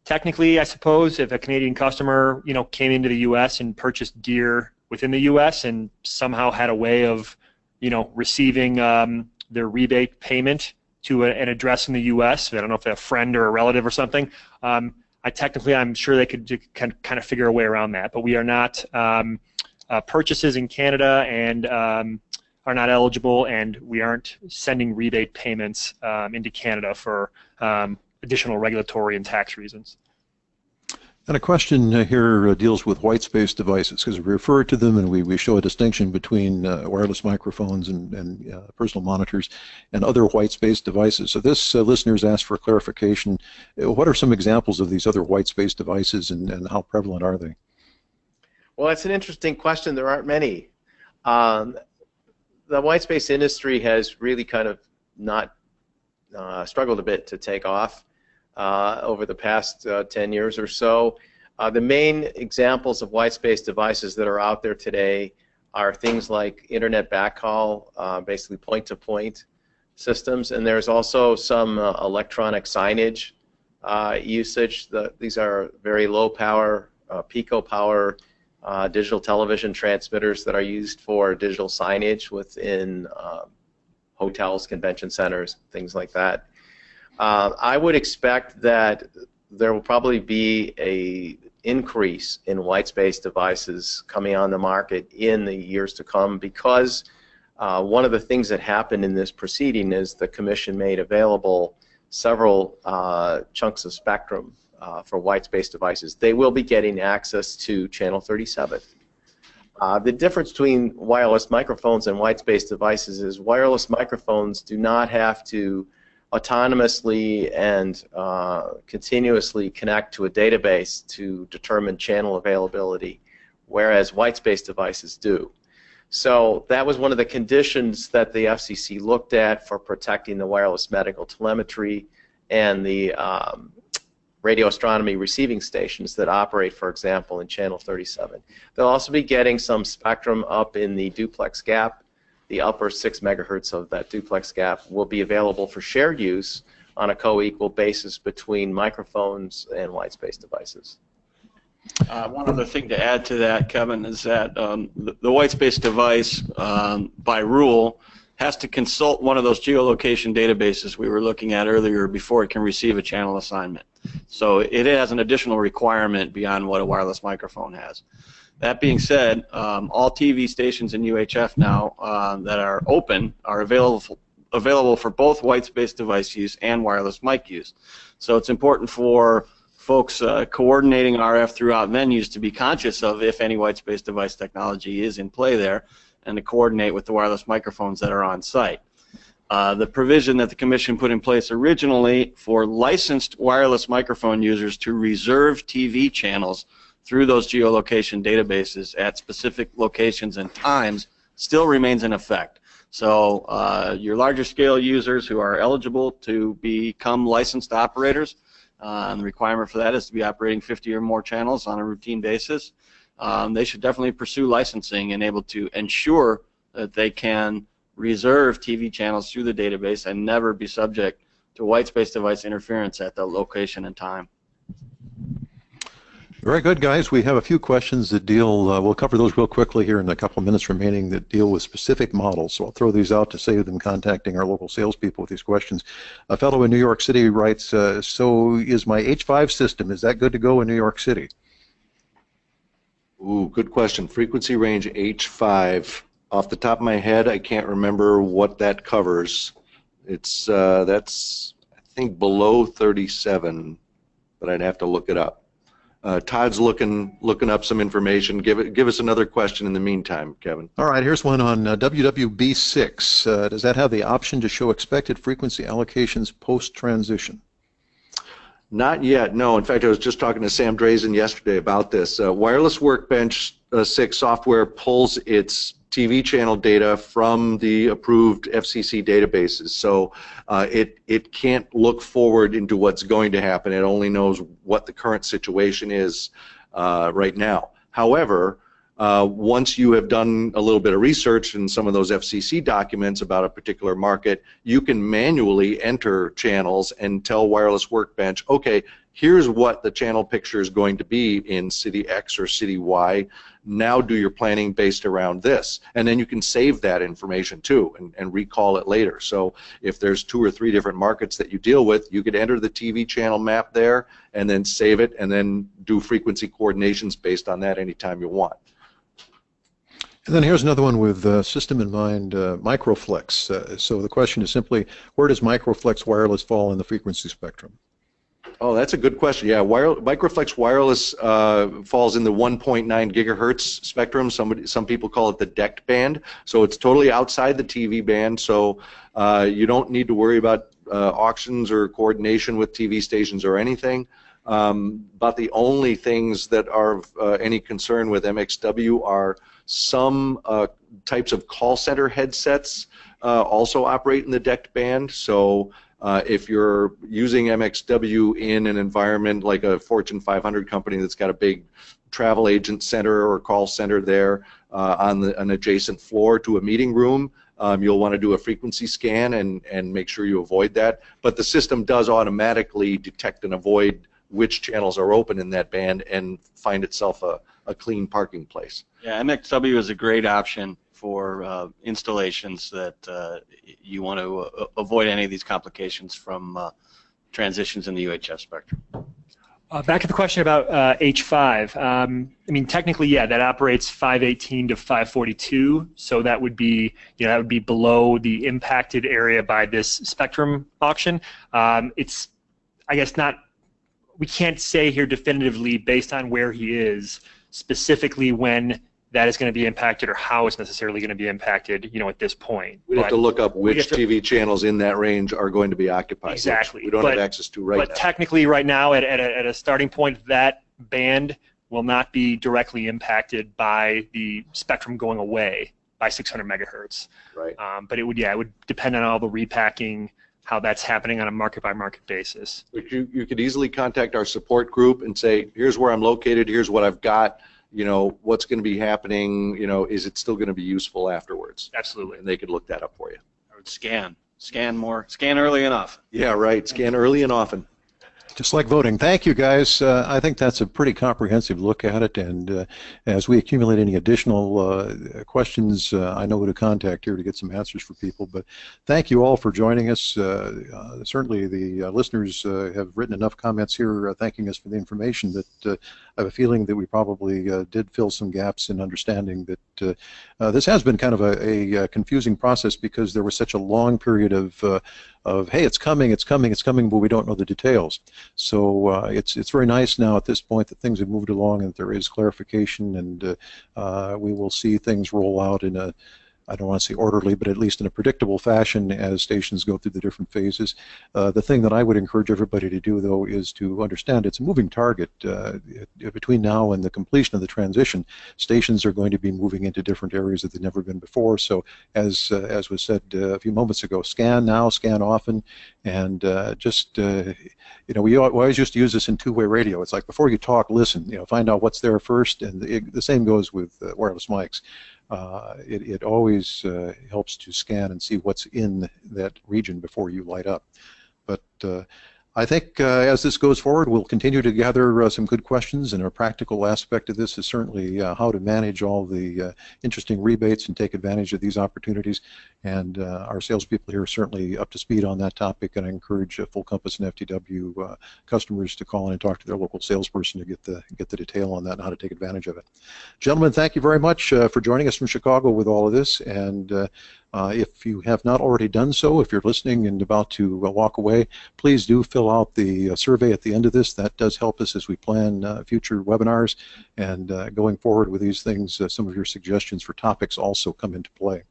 technically, I suppose if a Canadian customer came into the U.S. and purchased gear within the U.S. and somehow had a way of receiving their rebate payment to an address in the U.S., I don't know if they're a friend or a relative or something, I'm sure they could kind of figure a way around that. But we are not purchases in Canada and are not eligible, and we aren't sending rebate payments into Canada for additional regulatory and tax reasons. And a question here deals with white space devices, because we refer to them and we show a distinction between wireless microphones and personal monitors and other white space devices. So this listener's asked for clarification. What are some examples of these other white space devices, and how prevalent are they? Well, that's an interesting question. There aren't many. The white space industry has really kind of not struggled a bit to take off over the past 10 years or so. The main examples of white space devices that are out there today are things like internet backhaul, basically point-to-point systems, and there's also some electronic signage usage. These are very low power, pico power digital television transmitters that are used for digital signage within hotels, convention centers, things like that. I would expect that there will probably be a increase in white space devices coming on the market in the years to come, because one of the things that happened in this proceeding is the Commission made available several chunks of spectrum for white space devices. They will be getting access to channel 37. The difference between wireless microphones and white space devices is wireless microphones do not have to autonomously and continuously connect to a database to determine channel availability, whereas white space devices do. So that was one of the conditions that the FCC looked at for protecting the wireless medical telemetry and the radio astronomy receiving stations that operate, for example, in channel 37. They'll also be getting some spectrum up in the duplex gap. The upper 6 megahertz of that duplex gap will be available for shared use on a co-equal basis between microphones and white space devices. One other thing to add to that, Kevin, is that the white space device, by rule, has to consult one of those geolocation databases we were looking at earlier before it can receive a channel assignment. So it has an additional requirement beyond what a wireless microphone has. That being said, all TV stations in UHF now that are open are available for both white space device use and wireless mic use. So it's important for folks coordinating RF throughout venues to be conscious of if any white space device technology is in play there, and to coordinate with the wireless microphones that are on site. The provision that the Commission put in place originally for licensed wireless microphone users to reserve TV channels through those geolocation databases at specific locations and times still remains in effect. So your larger scale users who are eligible to become licensed operators, and the requirement for that is to be operating 50 or more channels on a routine basis, they should definitely pursue licensing and able to ensure that they can reserve TV channels through the database and never be subject to white space device interference at the location and time. Very good, guys. We have a few questions that deal, we'll cover those real quickly here in the couple of minutes remaining, that deal with specific models. So I'll throw these out to save them contacting our local salespeople with these questions. A fellow in New York City writes, so is my H5 system, is that good to go in New York City? Ooh, good question. Frequency range H5. Off the top of my head, I can't remember what that covers. It's that's, I think, below 37, but I'd have to look it up. Todd's looking up some information. Give us another question in the meantime, Kevin. All right, here's one on WWB6. Does that have the option to show expected frequency allocations post-transition? Not yet, no. In fact, I was just talking to Sam Drazen yesterday about this. Wireless Workbench 6 software pulls its TV channel data from the approved FCC databases, so it can't look forward into what's going to happen. It only knows what the current situation is right now. However, once you have done a little bit of research in some of those FCC documents about a particular market, you can manually enter channels and tell Wireless Workbench, okay, here's what the channel picture is going to be in city X or city Y. Now do your planning based around this. And then you can save that information too and recall it later. So if there's 2 or 3 different markets that you deal with, you could enter the TV channel map there and then save it and then do frequency coordinations based on that anytime you want. And then here's another one with system in mind, Microflex. So the question is simply, where does Microflex wireless fall in the frequency spectrum? Oh, that's a good question. Yeah, Microflex wireless falls in the 1.9 gigahertz spectrum. Some people call it the DECT band. So it's totally outside the TV band. So you don't need to worry about auctions or coordination with TV stations or anything. But the only things that are of any concern with MXW are some types of call center headsets also operate in the decked band. So if you're using MXW in an environment like a Fortune 500 company that's got a big travel agent center or call center there on an adjacent floor to a meeting room, you'll want to do a frequency scan and make sure you avoid that. But the system does automatically detect and avoid which channels are open in that band and find itself a clean parking place. Yeah, MXW is a great option for installations that you want to avoid any of these complications from transitions in the UHF spectrum. Back to the question about H5. I mean, technically, yeah, that operates 518 to 542, so that would be, that would be below the impacted area by this spectrum auction. It's, I guess, not. We can't say here definitively, based on where he is, specifically when that is going to be impacted or how it's necessarily going to be impacted, at this point. We'd have to look up which TV channels in that range are going to be occupied. Exactly. We don't have access to right now. But technically, right now, at a starting point, that band will not be directly impacted by the spectrum going away by 600 megahertz. Right. But it would depend on all the repacking, how that's happening on a market-by-market basis. But you could easily contact our support group and say, here's where I'm located, here's what I've got, what's going to be happening, is it still going to be useful afterwards? Absolutely. And they could look that up for you. I would scan more, scan early enough. Yeah, right, scan early and often. Just like voting. Thank you, guys. I think that's a pretty comprehensive look at it, and as we accumulate any additional questions, I know who to contact here to get some answers for people. But thank you all for joining us. Certainly the listeners have written enough comments here thanking us for the information that I have a feeling that we probably did fill some gaps in understanding that this has been kind of a confusing process because there was such a long period of hey, it's coming, but we don't know the details. So it's very nice now at this point that things have moved along and there is clarification, and we will see things roll out in a, I don't want to say orderly, but at least in a predictable fashion as stations go through the different phases. The thing that I would encourage everybody to do, though, is to understand it's a moving target. Between now and the completion of the transition, stations are going to be moving into different areas that they've never been before. So as was said a few moments ago, scan now, scan often, and we always used to use this in two-way radio. It's like before you talk, listen, find out what's there first, and the same goes with wireless mics. It always helps to scan and see what's in that region before you light up. But I think as this goes forward, we'll continue to gather some good questions, and a practical aspect of this is certainly how to manage all the interesting rebates and take advantage of these opportunities. And our salespeople here are certainly up to speed on that topic, and I encourage Full Compass and FTW customers to call in and talk to their local salesperson to get the detail on that and how to take advantage of it. Gentlemen, thank you very much for joining us from Chicago with all of this, and if you have not already done so, if you're listening and about to walk away, please do fill out the survey at the end of this. That does help us as we plan future webinars, and going forward with these things, some of your suggestions for topics also come into play.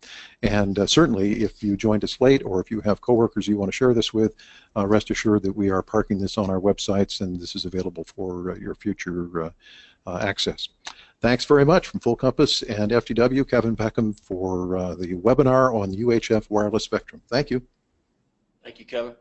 And certainly, if you joined us late, or if you have coworkers you want to share this with, rest assured that we are parking this on our websites, and this is available for your future access. Thanks very much from Full Compass and FTW, Kevin Peckham, for the webinar on UHF wireless spectrum. Thank you. Thank you, Kevin.